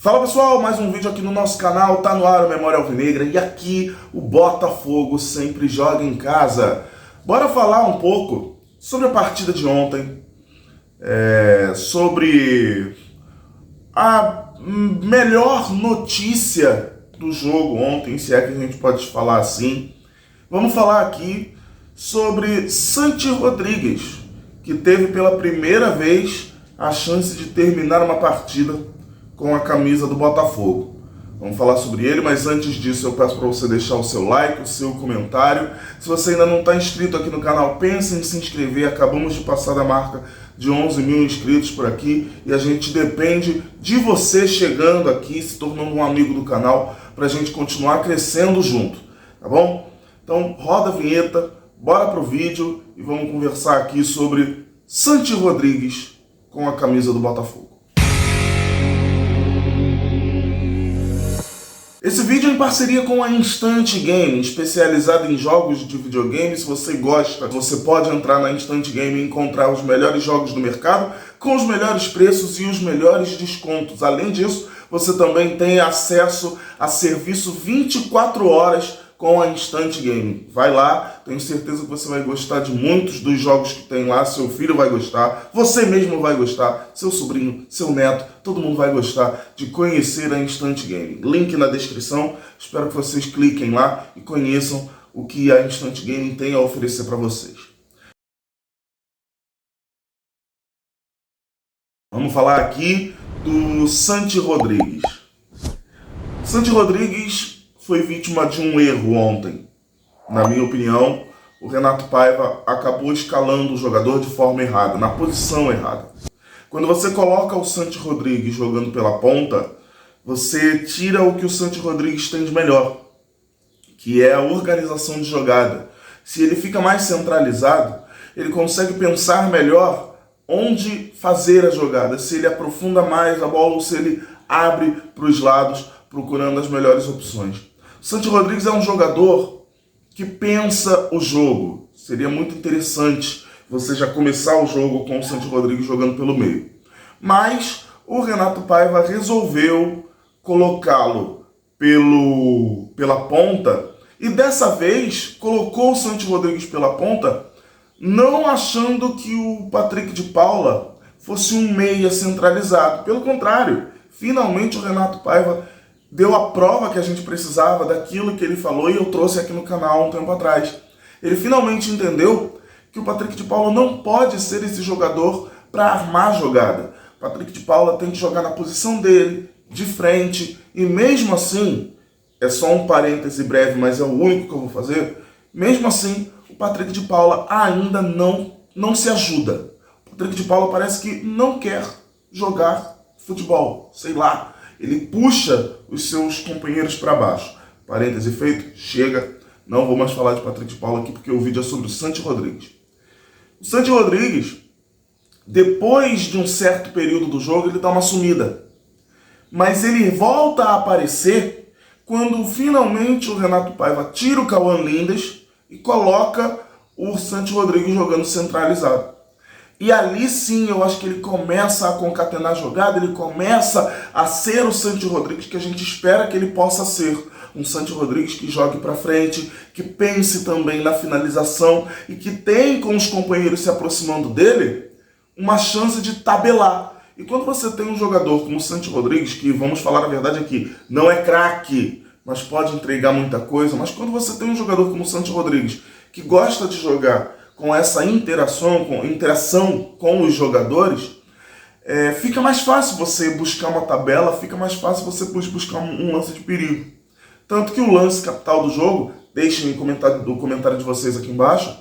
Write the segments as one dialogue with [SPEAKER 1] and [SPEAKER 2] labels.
[SPEAKER 1] Fala pessoal, mais um vídeo aqui no nosso canal, tá no ar o Memória Alvinegra e aqui o Botafogo sempre joga em casa. Bora falar um pouco sobre a partida de ontem, sobre a melhor notícia do jogo ontem, se é que a gente pode falar assim. Vamos falar aqui sobre Santi Rodrigues, que teve pela primeira vez a chance de terminar uma partida com a camisa do Botafogo. Vamos falar sobre ele, mas antes disso eu peço para você deixar o seu like, o seu comentário. Se você ainda não está inscrito aqui no canal, pense em se inscrever. Acabamos de passar da marca de 11 mil inscritos por aqui e a gente depende de você chegando aqui, se tornando um amigo do canal, para a gente continuar crescendo junto, tá bom? Então roda a vinheta, bora pro vídeo e vamos conversar aqui sobre Santi Rodrigues com a camisa do Botafogo. Esse vídeo é em parceria com a Instant Game, especializada em jogos de videogame. Se você gosta, você pode entrar na Instant Game e encontrar os melhores jogos do mercado, com os melhores preços e os melhores descontos. Além disso, você também tem acesso a serviço 24 horas com a Instant Game. Vai lá, tenho certeza que você vai gostar de muitos dos jogos que tem lá, seu filho vai gostar, você mesmo vai gostar, seu sobrinho, seu neto, todo mundo vai gostar de conhecer a Instant Game. Link na descrição, espero que vocês cliquem lá e conheçam o que a Instant Game tem a oferecer para vocês. Vamos falar aqui do Santi Rodrigues. Santi Rodrigues foi vítima de um erro ontem. Na minha opinião, o Renato Paiva acabou escalando o jogador de forma errada, na posição errada. Quando você coloca o Santi Rodrigues jogando pela ponta, você tira o que o Santi Rodrigues tem de melhor, que é a organização de jogada. Se ele fica mais centralizado, ele consegue pensar melhor onde fazer a jogada, se ele aprofunda mais a bola ou se ele abre para os lados, procurando as melhores opções. O Santi Rodrigues é um jogador que pensa o jogo. Seria muito interessante você já começar o jogo com o Santi Rodrigues jogando pelo meio. Mas o Renato Paiva resolveu colocá-lo pela ponta e dessa vez colocou o Santi Rodrigues pela ponta não achando que o Patrick de Paula fosse um meia centralizado. Pelo contrário, finalmente o Renato Paiva deu a prova que a gente precisava daquilo que ele falou e eu trouxe aqui no canal há um tempo atrás. Ele finalmente entendeu que o Patrick de Paula não pode ser esse jogador para armar a jogada. O Patrick de Paula tem que jogar na posição dele, de frente, e mesmo assim, é só um parêntese breve, mas é o único que eu vou fazer, mesmo assim, o Patrick de Paula ainda não se ajuda. O Patrick de Paula parece que não quer jogar futebol, sei lá. Ele puxa os seus companheiros para baixo. Parêntese feito, chega. Não vou mais falar de Patrick de Paula aqui porque o vídeo é sobre o Santi Rodrigues. O Santi Rodrigues, depois de um certo período do jogo, ele dá uma sumida. Mas ele volta a aparecer quando finalmente o Renato Paiva tira o Cauã Lindas e coloca o Santi Rodrigues jogando centralizado. E ali sim eu acho que ele começa a concatenar a jogada, ele começa a ser o Santi Rodrigues que a gente espera que ele possa ser. Um Santi Rodrigues que jogue para frente, que pense também na finalização e que tem, com os companheiros se aproximando dele, uma chance de tabelar. E quando você tem um jogador como o Santi Rodrigues, que vamos falar a verdade aqui, não é craque, mas pode entregar muita coisa, mas quando você tem um jogador como o Santi Rodrigues, que gosta de jogar com essa interação com os jogadores, fica mais fácil você buscar uma tabela, fica mais fácil você buscar um lance de perigo. Tanto que o lance capital do jogo, deixem no comentário de vocês aqui embaixo,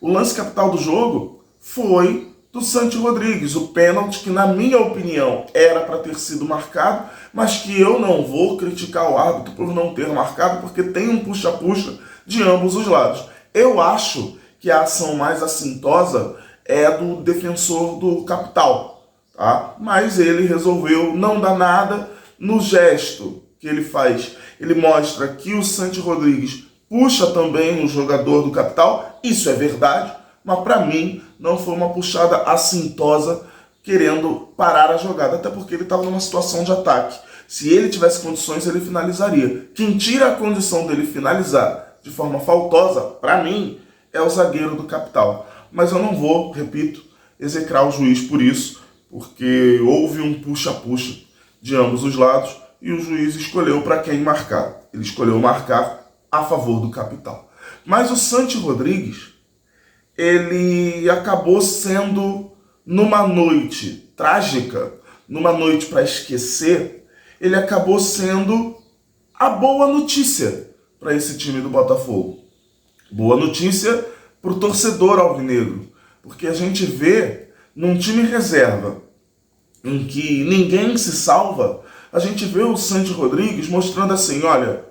[SPEAKER 1] o lance capital do jogo foi do Santi Rodrigues, o pênalti que, na minha opinião, era para ter sido marcado, mas que eu não vou criticar o árbitro por não ter marcado, porque tem um puxa-puxa de ambos os lados. Eu acho que a ação mais assintosa é do defensor do capital, tá? Mas ele resolveu não dar nada. No gesto que ele faz, ele mostra que o Santi Rodrigues puxa também o jogador do capital, isso é verdade, mas para mim não foi uma puxada assintosa querendo parar a jogada, até porque ele estava numa situação de ataque. Se ele tivesse condições, ele finalizaria. Quem tira a condição dele finalizar de forma faltosa, para mim, é o zagueiro do Capital. Mas eu não vou, repito, execrar o juiz por isso, porque houve um puxa-puxa de ambos os lados e o juiz escolheu para quem marcar. Ele escolheu marcar a favor do Capital. Mas o Santi Rodrigues, ele acabou sendo, numa noite trágica, numa noite para esquecer, ele acabou sendo a boa notícia para esse time do Botafogo. Boa notícia para o torcedor alvinegro, porque a gente vê num time reserva em que ninguém se salva, a gente vê o Santi Rodrigues mostrando assim, olha,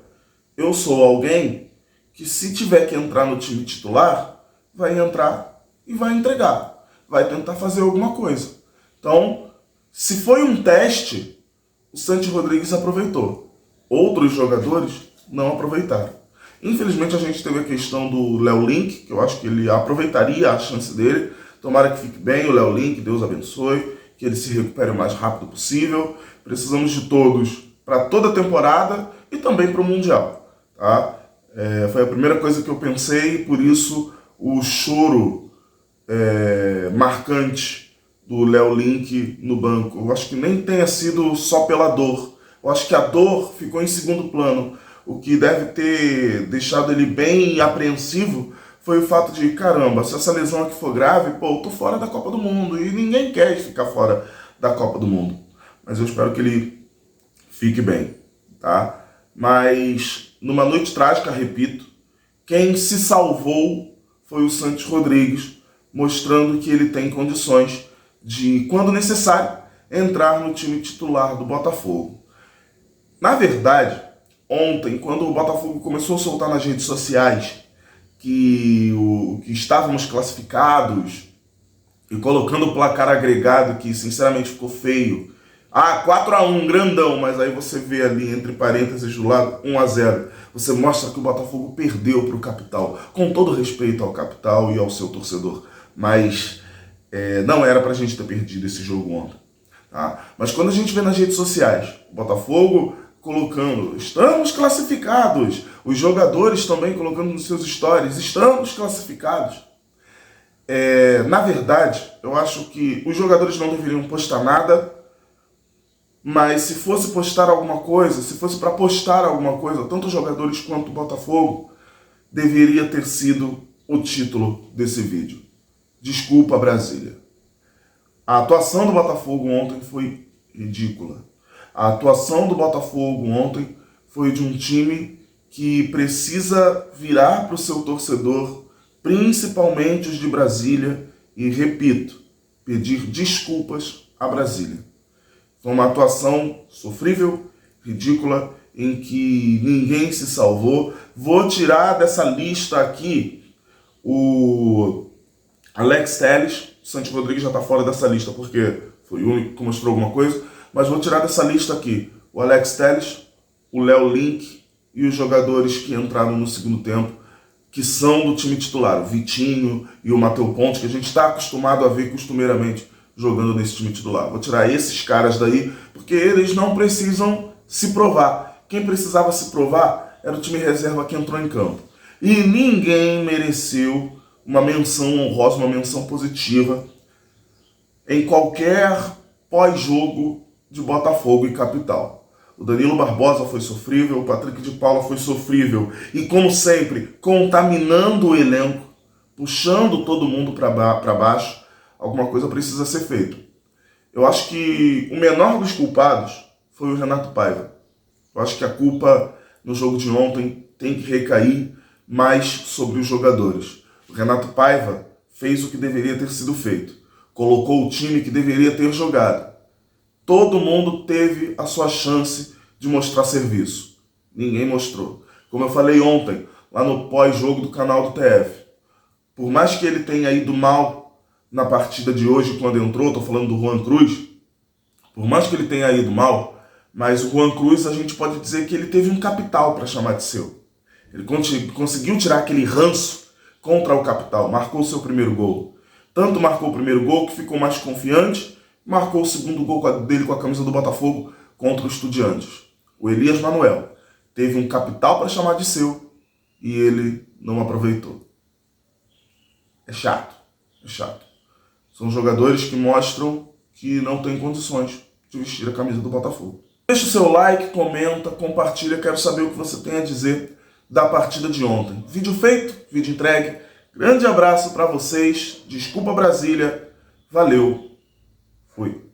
[SPEAKER 1] eu sou alguém que se tiver que entrar no time titular, vai entrar e vai entregar, vai tentar fazer alguma coisa. Então, se foi um teste, o Santi Rodrigues aproveitou. Outros jogadores não aproveitaram. Infelizmente a gente teve a questão do Léo Link, que eu acho que ele aproveitaria a chance dele. Tomara que fique bem o Léo Link, Deus abençoe, que ele se recupere o mais rápido possível. Precisamos de todos para toda a temporada e também para o Mundial. Tá? Foi a primeira coisa que eu pensei, por isso o choro marcante do Léo Link no banco. Eu acho que nem tenha sido só pela dor. Eu acho que a dor ficou em segundo plano. O que deve ter deixado ele bem apreensivo foi o fato de, caramba, se essa lesão aqui for grave, pô, eu tô fora da Copa do Mundo. E ninguém quer ficar fora da Copa do Mundo. Mas eu espero que ele fique bem, tá? Mas, numa noite trágica, repito, quem se salvou foi o Santi Rodrigues, mostrando que ele tem condições de, quando necessário, entrar no time titular do Botafogo. Na verdade, ontem, quando o Botafogo começou a soltar nas redes sociais que estávamos classificados e colocando o placar agregado, que sinceramente ficou feio, 4-1, grandão, mas aí você vê ali, entre parênteses do lado, 1-0. Você mostra que o Botafogo perdeu para o Capital, com todo respeito ao Capital e ao seu torcedor. Mas não era para a gente ter perdido esse jogo ontem. Tá? Mas quando a gente vê nas redes sociais, o Botafogo colocando, estamos classificados, os jogadores também colocando nos seus stories, estamos classificados. Na verdade, eu acho que os jogadores não deveriam postar nada, mas se fosse postar alguma coisa, se fosse para postar alguma coisa, tanto os jogadores quanto o Botafogo, deveria ter sido o título desse vídeo. Desculpa, Brasília. A atuação do Botafogo ontem foi ridícula. A atuação do Botafogo ontem foi de um time que precisa virar para o seu torcedor, principalmente os de Brasília, e, repito, pedir desculpas a Brasília. Foi uma atuação sofrível, ridícula, em que ninguém se salvou. Vou tirar dessa lista aqui o Alex Telles. O Santi Rodrigues já está fora dessa lista porque foi o único que mostrou alguma coisa. Mas vou tirar dessa lista aqui o Alex Telles, o Léo Link e os jogadores que entraram no segundo tempo, que são do time titular, o Vitinho e o Matheus Ponte, que a gente está acostumado a ver costumeiramente jogando nesse time titular. Vou tirar esses caras daí, porque eles não precisam se provar. Quem precisava se provar era o time reserva que entrou em campo. E ninguém mereceu uma menção honrosa, uma menção positiva em qualquer pós-jogo de Botafogo e Capital. O Danilo Barbosa foi sofrível, o Patrick de Paula foi sofrível. E como sempre, contaminando o elenco, puxando todo mundo para baixo, alguma coisa precisa ser feita. Eu acho que o menor dos culpados foi o Renato Paiva. Eu acho que a culpa no jogo de ontem tem que recair mais sobre os jogadores. O Renato Paiva fez o que deveria ter sido feito. Colocou o time que deveria ter jogado. Todo mundo teve a sua chance de mostrar serviço. Ninguém mostrou. Como eu falei ontem, lá no pós-jogo do canal do TF, por mais que ele tenha ido mal na partida de hoje, quando entrou, estou falando do Juan Cruz, por mais que ele tenha ido mal, mas o Juan Cruz, a gente pode dizer que ele teve um capital para chamar de seu. Ele conseguiu tirar aquele ranço contra o Capital, marcou o seu primeiro gol. Tanto marcou o primeiro gol que ficou mais confiante, marcou o segundo gol dele com a camisa do Botafogo contra o Estudiantes. O Elias Manuel teve um capital para chamar de seu e ele não aproveitou. É chato, é chato. São jogadores que mostram que não têm condições de vestir a camisa do Botafogo. Deixa o seu like, comenta, compartilha. Quero saber o que você tem a dizer da partida de ontem. Vídeo feito, vídeo entregue. Grande abraço para vocês. Desculpa Brasília. Valeu. Fui.